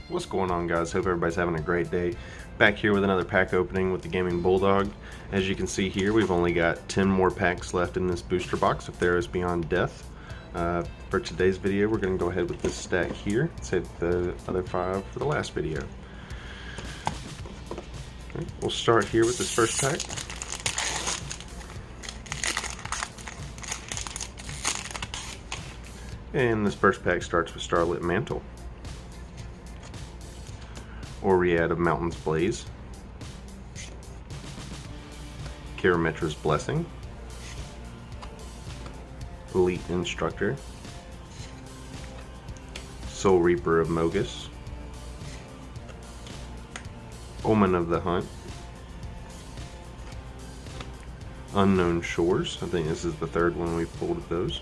What's going on, guys? Hope everybody's having a great day. Back here with another pack opening with the Gaming Bulldog. As you can see here, we've only got 10 more packs left in this booster box of Theros Beyond Death. For today's video, we're going to go ahead with this stack here. Save the other 5 for the last video. Okay, we'll start here with this first pack. And this first pack starts with Starlit Mantle, Waverider of Mountain's Blaze, Karametra's Blessing, Elite Instructor, Soul Reaper of Mogus, Omen of the Hunt, Unknown Shores. I think this is the third one we've pulled of those.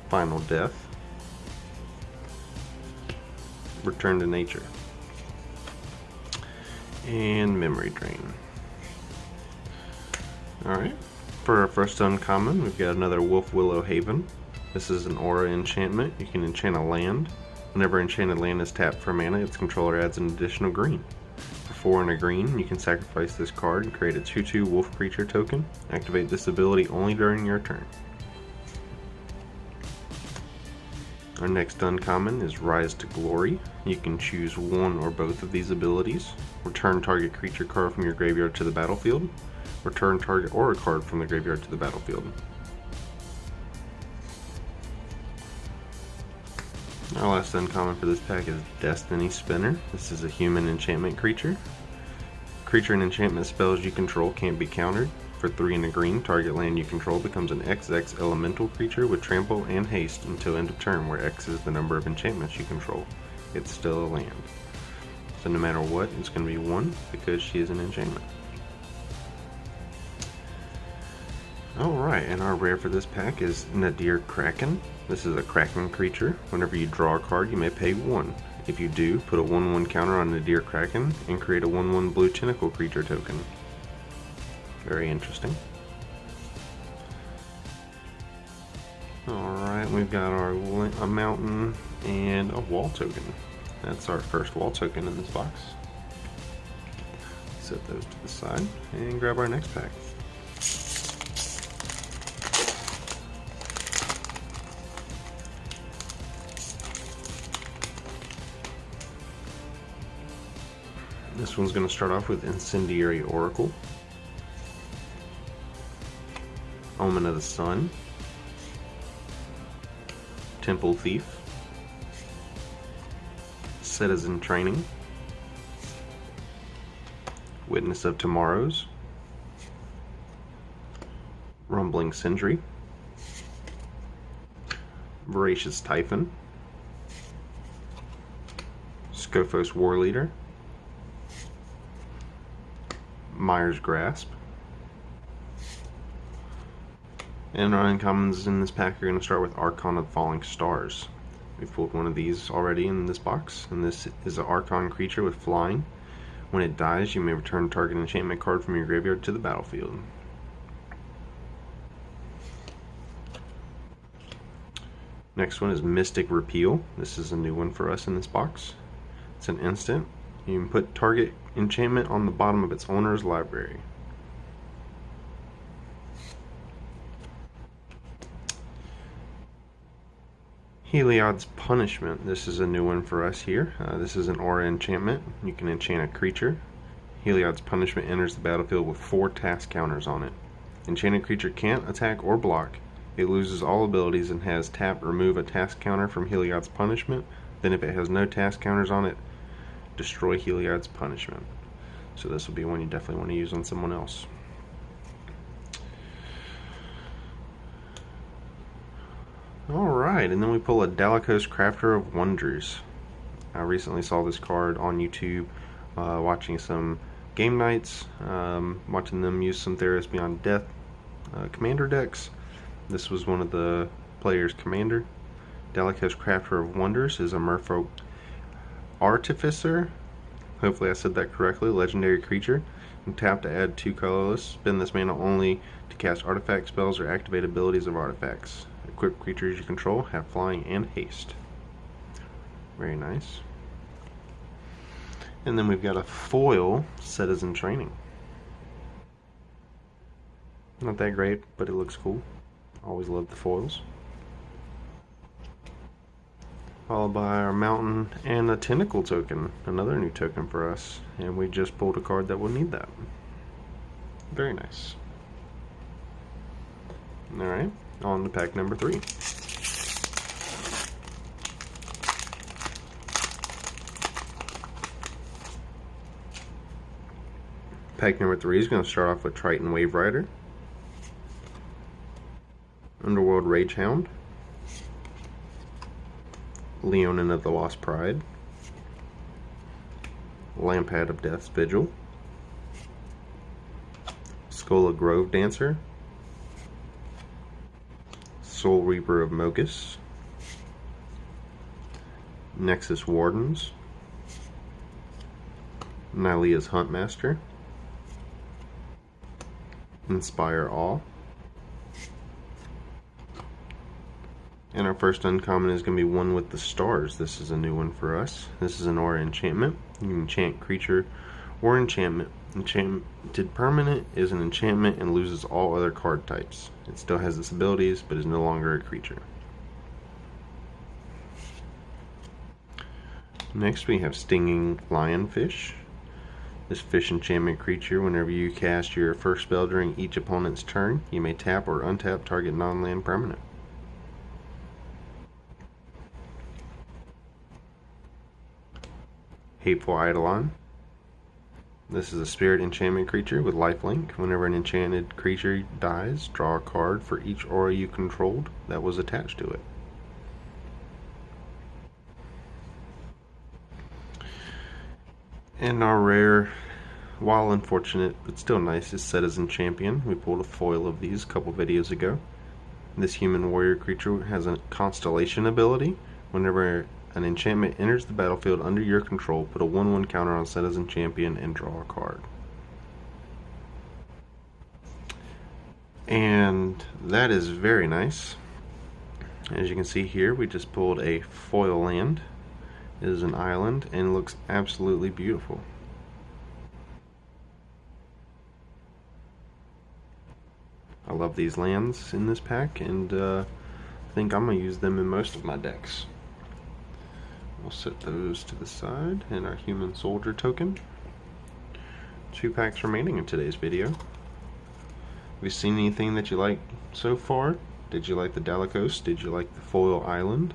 Final Death, Return to Nature, and Memory Drain. Alright, for our first uncommon, we've got another Wolf Willow Haven. This is an aura enchantment. You can enchant a land. Whenever enchanted land is tapped for mana, its controller adds an additional green. For 4 and a green, you can sacrifice this card and create a 2/2 wolf creature token. Activate this ability only during your turn. Our next uncommon is Rise to Glory. You can choose one or both of these abilities. Return target creature card from your graveyard to the battlefield. Return target aura card from the graveyard to the battlefield. Our last uncommon for this pack is Destiny Spinner. This is a human enchantment creature. Creature and enchantment spells you control can't be countered. For 3 and a green, target land you control becomes an XX elemental creature with trample and haste until end of turn, where X is the number of enchantments you control. It's still a land. So no matter what, it's going to be 1 because she is an enchantment. Alright, and our rare for this pack is Nadir Kraken. This is a Kraken creature. Whenever you draw a card, you may pay 1. If you do, put a 1/1 counter on Nadir Kraken and create a 1/1 blue tentacle creature token. Very interesting. Alright, we've got a mountain and a wall token. That's our first wall token in this box. Set those to the side and grab our next pack. This one's going to start off with Incendiary Oracle, Omen of the Sun, Temple Thief, Citizen Training, Witness of Tomorrows, Rumbling Sentry, Voracious Typhon, Skophos War Leader, Myers Grasp. And our uncommons in this pack are going to start with Archon of Falling Stars. We've pulled one of these already in this box, and this is an Archon creature with flying. When it dies, you may return target enchantment card from your graveyard to the battlefield. Next one is Mystic Repeal. This is a new one for us in this box. It's an instant. You can put target enchantment on the bottom of its owner's library. Heliod's Punishment. This is a new one for us here. This is an aura enchantment. You can enchant a creature. Heliod's Punishment enters the battlefield with 4 task counters on it. Enchanted creature can't attack or block. It loses all abilities and has tap remove a task counter from Heliod's Punishment. Then if it has no task counters on it, destroy Heliod's Punishment. So this will be one you definitely want to use on someone else. Alright, and then we pull a Dalikos Crafter of Wonders. I recently saw this card on YouTube, watching some game nights, watching them use some Theros Beyond Death commander decks. This was one of the players' commander. Dalikos Crafter of Wonders is a Merfolk Artificer. Hopefully I said that correctly. Legendary creature. And tap to add 2 colorless. Spend this mana only to cast artifact spells or activate abilities of artifacts. Equipped creatures you control have flying and haste. Very nice. And then we've got a foil Citizen Training. Not that great, but it looks cool. Always love the foils. Followed by our Mountain and a Tentacle token, another new token for us. And we just pulled a card that will need that. Very nice. Alright, on to pack number 3. Pack number 3 is going to start off with Triton Waverider, Underworld Ragehound, Leonin of the Lost Pride, Lampad of Death's Vigil, Skola Grove Dancer, Soul Reaper of Mogus, Nexus Wardens, Nylea's Huntmaster, Inspire Awe. And our first uncommon is going to be One with the Stars. This is a new one for us. This is an aura enchantment. You can enchant creature or enchantment. Enchanted permanent is an enchantment and loses all other card types. It still has its abilities, but is no longer a creature. Next we have Stinging Lionfish. This fish enchantment creature, whenever you cast your first spell during each opponent's turn, you may tap or untap target non-land permanent. Hateful Eidolon. This is a spirit enchantment creature with lifelink. Whenever an enchanted creature dies, draw a card for each aura you controlled that was attached to it. And our rare, while unfortunate but still nice, is Citizen Champion. We pulled a foil of these a couple videos ago. This human warrior creature has a constellation ability. Whenever an enchantment enters the battlefield under your control, put a 1/1 counter on Citizen Champion and draw a card. And that is very nice. As you can see here, we just pulled a foil land. It is an island and it looks absolutely beautiful. I love these lands in this pack, and I think I'm going to use them in most of my decks. We'll set those to the side, and our human soldier token. 2 packs remaining in today's video. Have you seen anything that you like so far? Did you like the Dalikos? Did you like the foil island?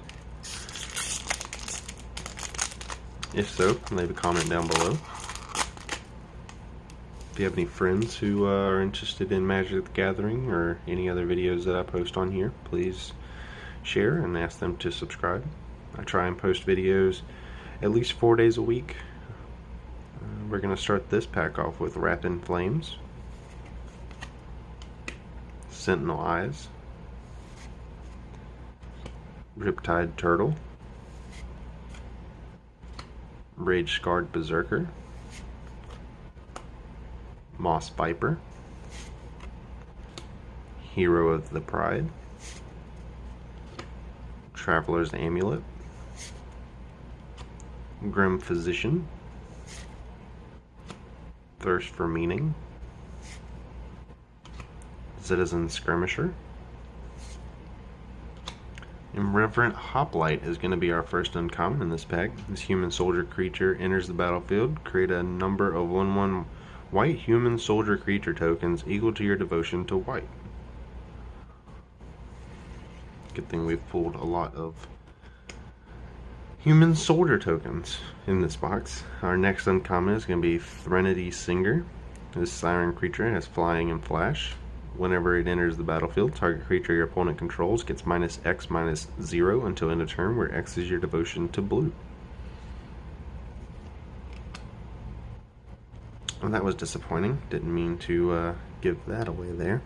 If so, leave a comment down below. If you have any friends who are interested in Magic the Gathering or any other videos that I post on here, please share and ask them to subscribe. I try and post videos at least 4 days a week. We're going to start this pack off with Wrath in Flames, Sentinel Eyes, Riptide Turtle, Rage Scarred Berserker, Moss Viper, Hero of the Pride, Traveler's Amulet, Grim Physician, Thirst for Meaning, Citizen Skirmisher, and Reverent Hoplite is going to be our first uncommon in this pack. This human soldier creature enters the battlefield. Create a number of 1/1 white human soldier creature tokens equal to your devotion to white. Good thing we've pulled a lot of human soldier tokens in this box. Our next uncommon is going to be Threnody Singer. This siren creature has flying and flash. Whenever it enters the battlefield, target creature your opponent controls gets -X/-0 until end of turn, where X is your devotion to blue. Well, that was disappointing. Didn't mean to give that away there.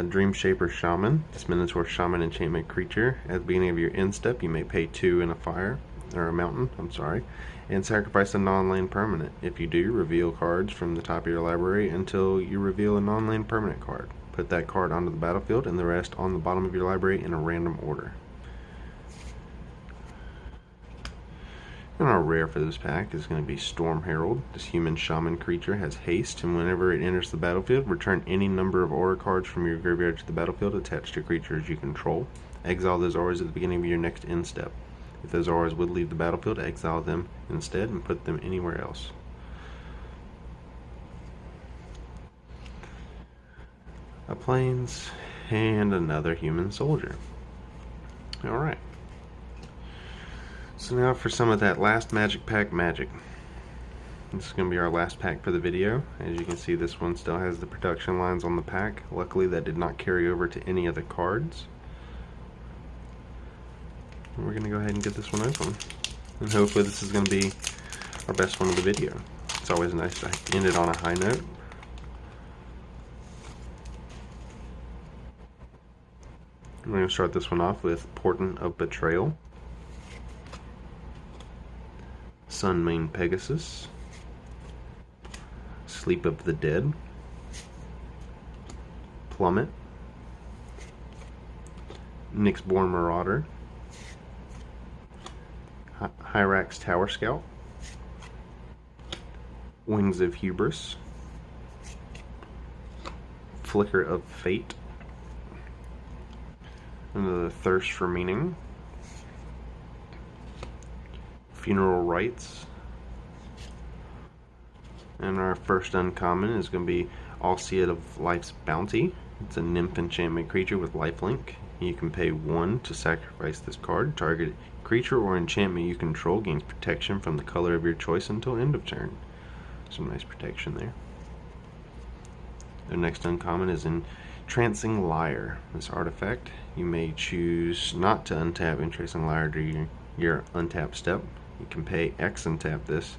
Dream Shaper Shaman. This Minotaur Shaman enchantment creature. At the beginning of your end step, you may pay 2 in a fire, or a mountain, and sacrifice a non-land permanent. If you do, reveal cards from the top of your library until you reveal a non-land permanent card. Put that card onto the battlefield and the rest on the bottom of your library in a random order. And our rare for this pack is going to be Storm Herald. This human shaman creature has haste, and whenever it enters the battlefield, return any number of aura cards from your graveyard to the battlefield attached to creatures you control. Exile those auras at the beginning of your next end step. If those auras would leave the battlefield, exile them instead and put them anywhere else. A plains and another human soldier. Alright. So now for some of that last magic pack magic. This is going to be our last pack for the video. As you can see, this one still has the production lines on the pack. Luckily that did not carry over to any other cards. We're going to go ahead and get this one open. And hopefully this is going to be our best one of the video. It's always nice to end it on a high note. I'm going to start this one off with Portent of Betrayal, Sunmane Pegasus, Sleep of the Dead, Plummet, Nyxborn Marauder, Hyrax Tower Scout, Wings of Hubris, Flicker of Fate, and the Thirst for Meaning, Funeral Rites, and our first uncommon is going to be Alseid of Life's Bounty. It's a nymph enchantment creature with lifelink. You can pay 1 to sacrifice this card. Target creature or enchantment you control gains protection from the color of your choice until end of turn. Some nice protection there. The next uncommon is Entrancing Lyre. This artifact, you may choose not to untap Entrancing Lyre during your untap step. You can pay X and tap this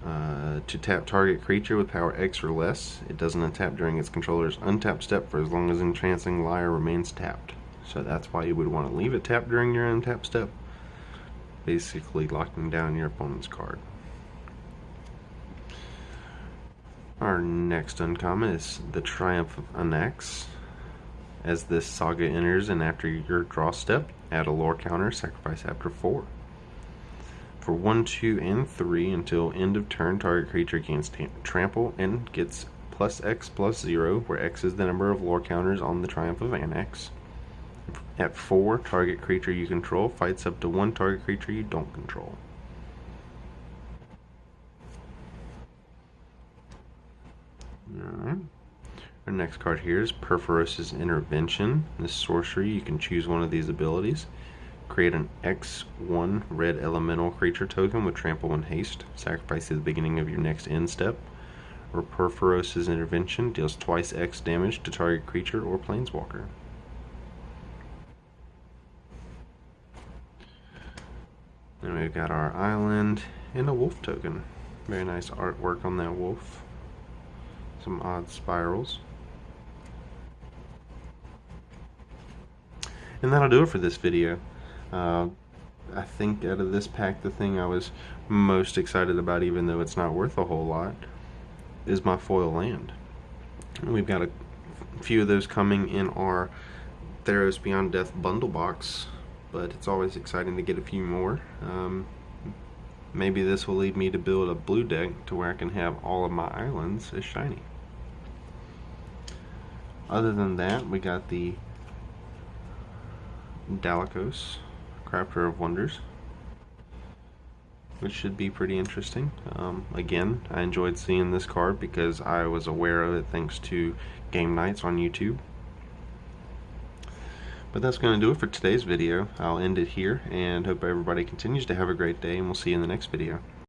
to tap target creature with power X or less. It doesn't untap during its controller's untap step for as long as Entrancing Lyre remains tapped. So that's why you would want to leave it tapped during your untap step, basically locking down your opponent's card. Our next uncommon is the Triumph of Anax. As this saga enters and after your draw step, add a lore counter, sacrifice after 4. For 1, 2, and 3 until end of turn, target creature gains trample and gets +X+0, where X is the number of lore counters on the Triumph of Anax. At 4, target creature you control fights up to 1 target creature you don't control. Alright. Our next card here is Perforos's Intervention. This sorcery, you can choose one of these abilities. Create an X1 red elemental creature token with trample and haste. Sacrifice at the beginning of your next end step. Or Perforos's Intervention deals twice X damage to target creature or planeswalker. Then we've got our island and a wolf token. Very nice artwork on that wolf. Some odd spirals. And that'll do it for this video. I think out of this pack, the thing I was most excited about, even though it's not worth a whole lot, is my foil land. And we've got a few of those coming in our Theros Beyond Death bundle box, but it's always exciting to get a few more. Maybe this will lead me to build a blue deck to where I can have all of my islands as shiny. Other than that, we got the Dalakos, Crafter of Wonders, which should be pretty interesting. Again, I enjoyed seeing this card because I was aware of it thanks to game nights on YouTube. But that's going to do it for today's video. I'll end it here and hope everybody continues to have a great day, and we'll see you in the next video.